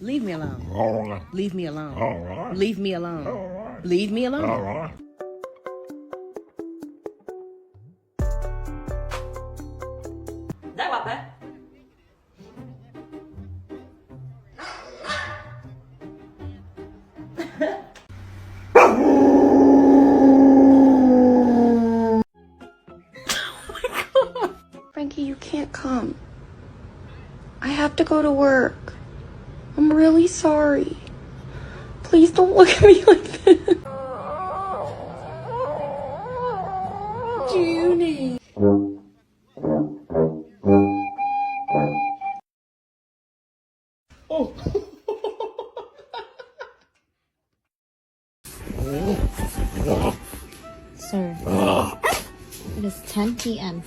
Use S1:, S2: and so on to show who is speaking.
S1: Leave me alone. Leave me alone. Leave me alone. Leave me alone.
S2: Daj łapę.
S3: Frankie, you can't come. I have to go to work. I'm really sorry. Please don't look at me like this. Junie.
S1: Oh.
S4: Sir, it is 10 p.m.